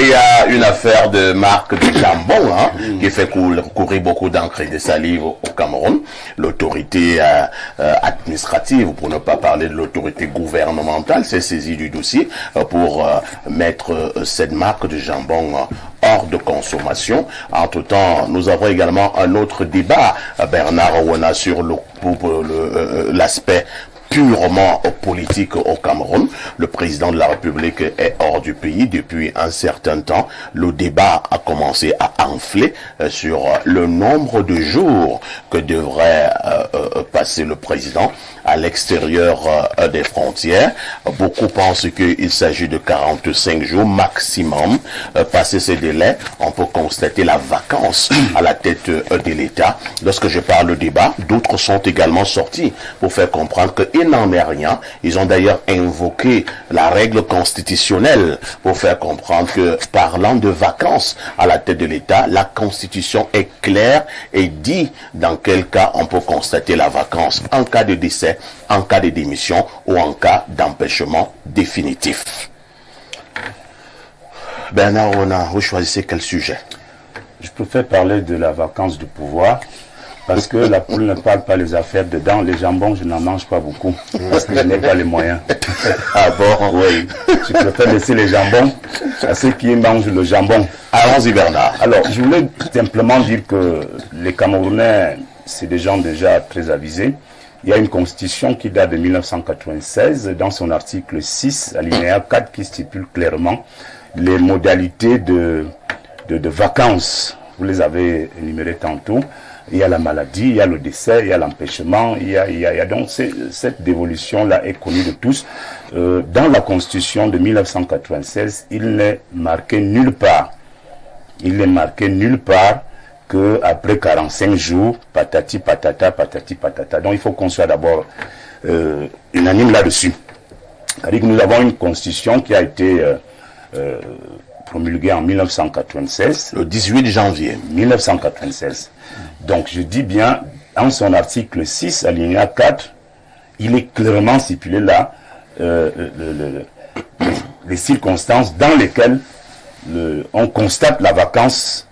il y a une affaire de marque de jambon qui fait courir beaucoup d'encre et de salive au Cameroun. L'autorité administrative, pour ne pas parler de l'autorité gouvernementale, s'est saisie du dossier pour mettre cette marque de jambon hors de consommation. Entre-temps, nous avons également un autre débat, Bernard Ouana, sur l'aspect purement politique au Cameroun. Le président de la République est hors du pays depuis un certain temps. Le débat a commencé à enfler sur le nombre de jours que devrait passer le président à l'extérieur des frontières. Beaucoup pensent qu'il s'agit de 45 jours maximum. Passé ces délais, on peut constater la vacance à la tête de l'État. Lorsque je parle de débat, d'autres sont également sortis pour faire comprendre qu'il n'en est rien. Ils ont d'ailleurs invoqué la règle constitutionnelle pour faire comprendre que, parlant de vacances à la tête de l'État, la Constitution est claire et dit dans quel cas on peut constater la vacance: en cas de décès, en cas de démission ou en cas d'empêchement définitif. Bernard Ouana, vous choisissez quel sujet? Je préfère parler de la vacance du pouvoir, parce que la poule ne parle pas les affaires dedans. Les jambons, je n'en mange pas beaucoup, parce que je n'ai pas les moyens. Ah bon? Oui. Je préfère laisser les jambons à ceux qui mangent le jambon. Allons-y, Bernard. Alors, je voulais simplement dire que les Camerounais, c'est des gens déjà très avisés. Il y a une constitution qui date de 1996, dans son article 6, alinéa 4, qui stipule clairement les modalités de vacances. Vous les avez énumérées tantôt. Il y a la maladie, il y a le décès, il y a l'empêchement, il y a donc cette dévolution-là est connue de tous. Dans la Constitution de 1996, il n'est marqué nulle part. Il n'est marqué nulle part qu'après 45 jours, patati patata, patati patata. Donc il faut qu'on soit d'abord unanime là-dessus. C'est-à-dire que nous avons une Constitution qui a été promulguée en 1996. Le 18 janvier 1996. Donc je dis bien, en son article 6, alinéa 4, il est clairement stipulé là les circonstances dans lesquelles on constate la vacance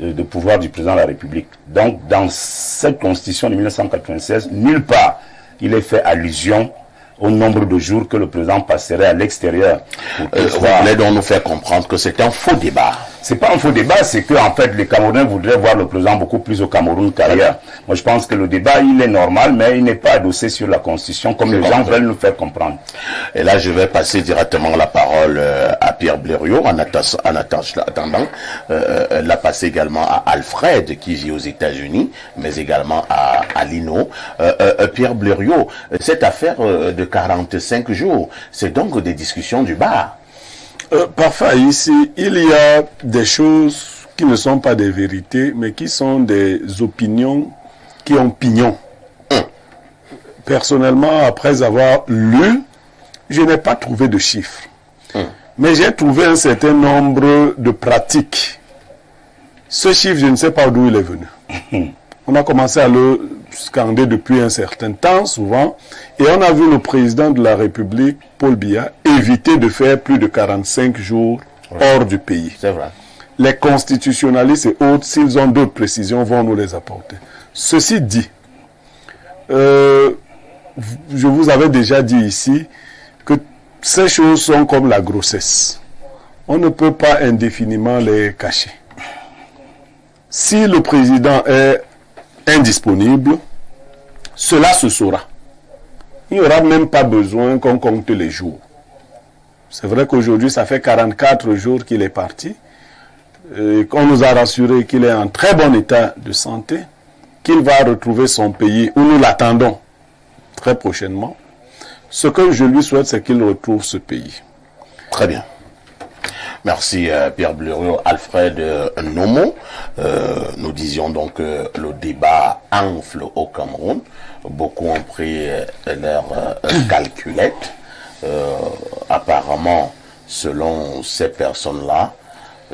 de pouvoir du président de la République. Donc dans cette constitution de 1996, nulle part il est fait allusion au nombre de jours que le président passerait à l'extérieur. Vous voulez donc nous faire comprendre que c'est un faux débat? C'est pas un faux débat, c'est que en fait les Camerounais voudraient voir le président beaucoup plus au Cameroun qu'ailleurs. Moi je pense que le débat il est normal, mais il n'est pas adossé sur la Constitution comme les gens veulent nous faire comprendre. Et là je vais passer directement la parole à Pierre Blériot en attendant la passer également à Alfred qui vit aux États-Unis, mais également à Lino. Pierre Blériot, cette affaire de 45 jours, c'est donc des discussions du bar. Parfois ici, il y a des choses qui ne sont pas des vérités, mais qui sont des opinions qui ont pignon. Personnellement, après avoir lu, je n'ai pas trouvé de chiffres. Mais j'ai trouvé un certain nombre de pratiques. Ce chiffre, je ne sais pas d'où il est venu. On a commencé à le scander depuis un certain temps, souvent, et on a vu le président de la République, Paul Biya, éviter de faire plus de 45 jours hors du pays. C'est vrai. Les constitutionnalistes et autres, s'ils ont d'autres précisions, vont nous les apporter. Ceci dit, je vous avais déjà dit ici que ces choses sont comme la grossesse. On ne peut pas indéfiniment les cacher. Si le président est indisponible, cela se saura. Il n'y aura même pas besoin qu'on compte les jours. C'est vrai qu'aujourd'hui, ça fait 44 jours qu'il est parti, et qu'on nous a rassuré qu'il est en très bon état de santé, qu'il va retrouver son pays où nous l'attendons très prochainement. Ce que je lui souhaite, c'est qu'il retrouve ce pays. Très bien. Merci Pierre Blériot. Alfred Nomo. Nous disions donc que le débat enfle au Cameroun. Beaucoup ont pris leur calculette. Apparemment, selon ces personnes-là,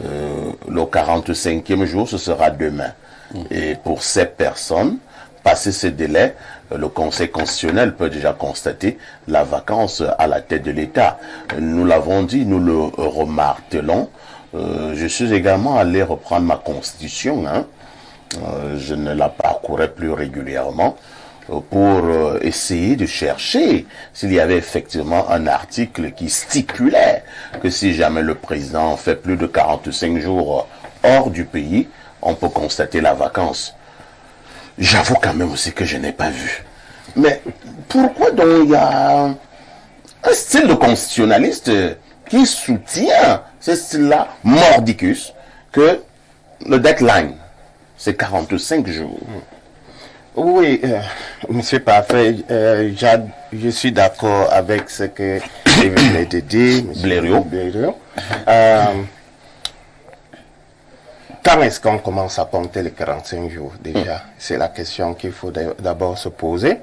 le 45e jour, ce sera demain. Et pour ces personnes, passé ce délai, le Conseil constitutionnel peut déjà constater la vacance à la tête de l'État. Nous l'avons dit, nous le remartelons. Je suis également allé reprendre ma constitution. Je ne la parcourais plus régulièrement pour essayer de chercher s'il y avait effectivement un article qui stipulait que si jamais le président fait plus de 45 jours hors du pays, on peut constater la vacance. J'avoue quand même aussi que je n'ai pas vu. Mais pourquoi donc il y a un style de constitutionnaliste qui soutient ce style-là mordicus que le deadline, c'est 45 jours? Oui, monsieur Parfait, je suis d'accord avec ce que vous venez de dire, monsieur Blériot. Quand est-ce qu'on commence à compter les 45 jours déjà? C'est la question qu'il faut d'abord se poser.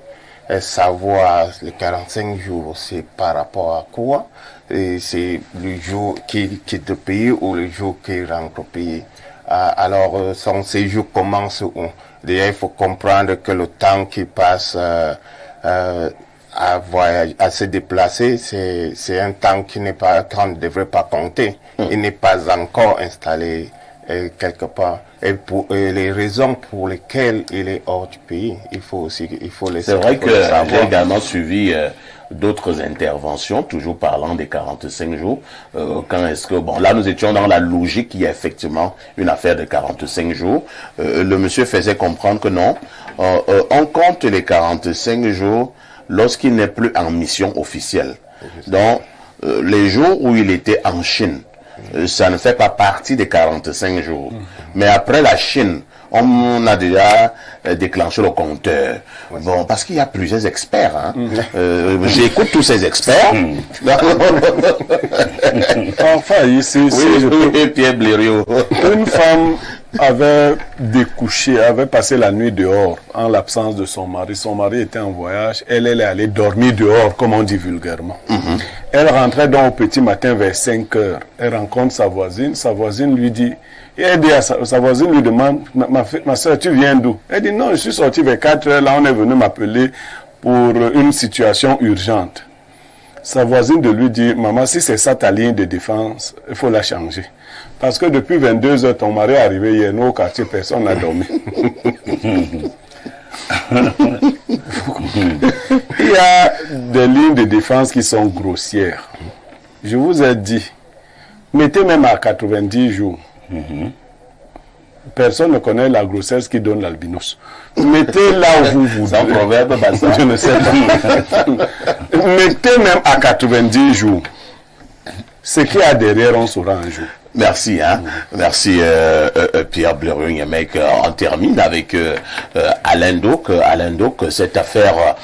Savoir les 45 jours, c'est par rapport à quoi? C'est le jour qu'il quitte le pays ou le jour qu'il rentre au pays? Alors, son séjour commence où? Déjà, il faut comprendre que le temps qu'il passe à voyager, à se déplacer, c'est un temps qu'on ne devrait pas compter. Il n'est pas encore installé quelque part. Et les raisons pour lesquelles il est hors du pays, il faut les savoir. C'est vrai que j'ai également suivi d'autres interventions, toujours parlant des 45 jours. Quand est-ce que, bon, là nous étions dans la logique qui est effectivement une affaire de 45 jours. Le monsieur faisait comprendre que non, on compte les 45 jours lorsqu'il n'est plus en mission officielle. Donc, les jours où il était en Chine, ça ne fait pas partie des 45 jours. Mais après la Chine, on a déjà déclenché le compteur. Bon, parce qu'il y a plusieurs experts. J'écoute tous ces experts. Enfin, ici, oui, Pierre Blériot. Une femme avait découché, avait passé la nuit dehors en l'absence de son mari. Son mari était en voyage. Elle est allée dormir dehors, comme on dit vulgairement. Elle rentrait donc au petit matin vers 5 heures. Elle rencontre sa voisine. Sa voisine lui dit, et elle dit à sa voisine lui demande, ma soeur, tu viens d'où? Elle dit, non, je suis sorti vers 4 heures. Là, on est venu m'appeler pour une situation urgente. Sa voisine de lui dit, maman, si c'est ça ta ligne de défense, il faut la changer. Parce que depuis 22 heures, ton mari est arrivé hier, nous au quartier, personne n'a dormi. Il y a des lignes de défense qui sont grossières. Je vous ai dit, mettez même à 90 jours. Personne ne connaît la grossesse qui donne l'albinos. Mettez là où vous voulez. C'est un proverbe, je ne sais pas. Mettez même à 90 jours. Ce qu'il y a derrière, on saura un jour. Merci, merci Pierre Blériot. Mec, on termine avec Alain Doc. Alain Doc, cette affaire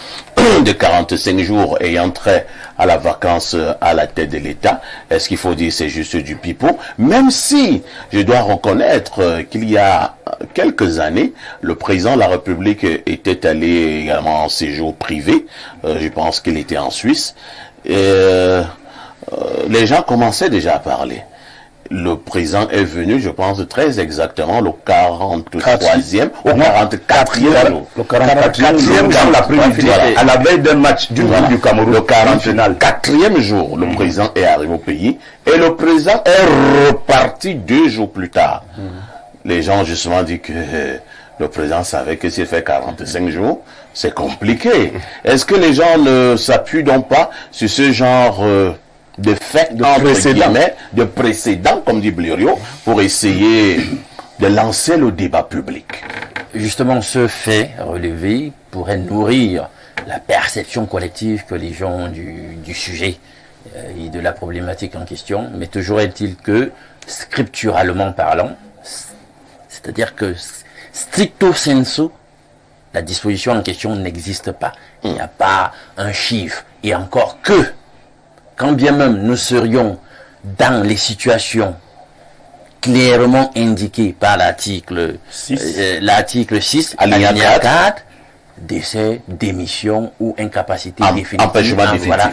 de 45 jours ayant trait à la vacance à la tête de l'État, est-ce qu'il faut dire c'est juste du pipeau? Même si je dois reconnaître qu'il y a quelques années, le président de la République était allé également en séjour privé. Je pense qu'il était en Suisse. Et les gens commençaient déjà à parler. Le président est venu, je pense, très exactement le 43e ou 44e jour. Le 44e jour, l'après-midi, à la veille d'un match du Cameroun. Le 44e jour, le président est arrivé au pays et le président est reparti 2 jours plus tard. Les gens, justement, disent que le président savait que s'il fait 45 jours, c'est compliqué. Est-ce que les gens ne s'appuient donc pas sur ce genre de faits, de précédents, comme dit Blériot, pour essayer de lancer le débat public? Justement, ce fait relevé pourrait nourrir la perception collective que les gens ont du sujet et de la problématique en question. Mais toujours est-il que, scripturalement parlant, c'est-à-dire que stricto sensu, la disposition en question n'existe pas. Il n'y a pas un chiffre. Et encore que, quand bien même nous serions dans les situations clairement indiquées par l'article 6, alinéa 4, décès, démission ou incapacité définitive. Empêchement définitif. Voilà.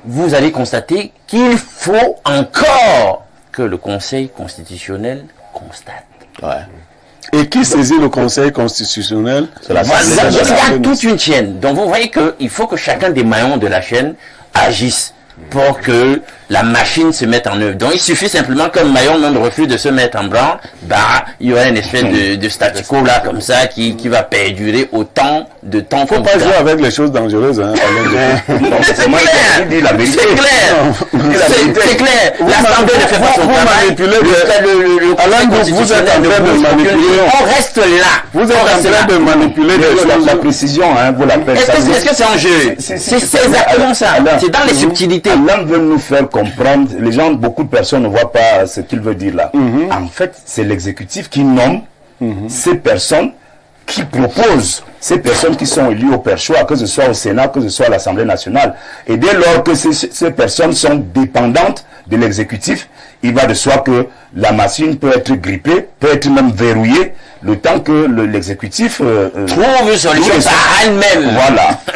Vous allez constater qu'il faut encore que le Conseil constitutionnel constate. Ouais. Et qui saisit le Conseil constitutionnel? C'est la Voilà, Assemblée donc il y a nationale. toute une chaîne. Donc vous voyez qu'il faut que chacun des maillons de la chaîne agisse pour que la machine se mette en œuvre. Donc il suffit simplement qu'un maillon même refuse de se mettre en branle, bah il y aura une espèce de statu quo là comme ça qui va perdurer autant de temps. Faut pas jouer avec les choses dangereuses. Hein, C'est clair, c'est clair. L'Assemblée ne fait pas son travail. Vous êtes en train de manipuler. On reste là. Vous êtes en train de manipuler des choses. La précision, hein, vous l'appelez ça. Est-ce que c'est un jeu? C'est exactement ça. C'est dans les subtilités. Alain veut nous faire comprendre, les gens, beaucoup de personnes ne voient pas ce qu'il veut dire là. En fait, c'est l'exécutif qui nomme ces personnes, qui proposent ces personnes qui sont élues au perchoir, que ce soit au Sénat, que ce soit à l'Assemblée nationale. Et dès lors que ces personnes sont dépendantes de l'exécutif, il va de soi que la machine peut être grippée, peut être même verrouillée, le temps que l'exécutif trouve une solution par elle-même.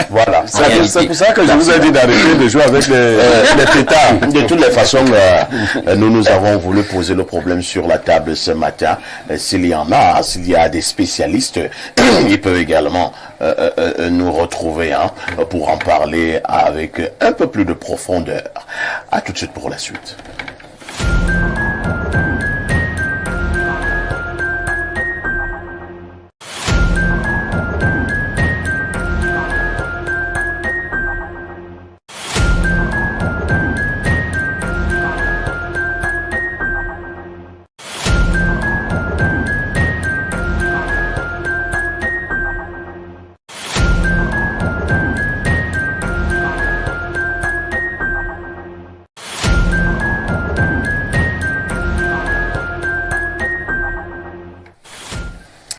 Voilà. C'est pour ça que je vous ai dit d'arrêter de jouer avec les pétards. De toutes les façons, nous avons voulu poser le problème sur la table ce matin. S'il y en a, s'il y a des spécialistes, ils peuvent également nous retrouver pour en parler avec un peu plus de profondeur. À tout de suite pour la suite.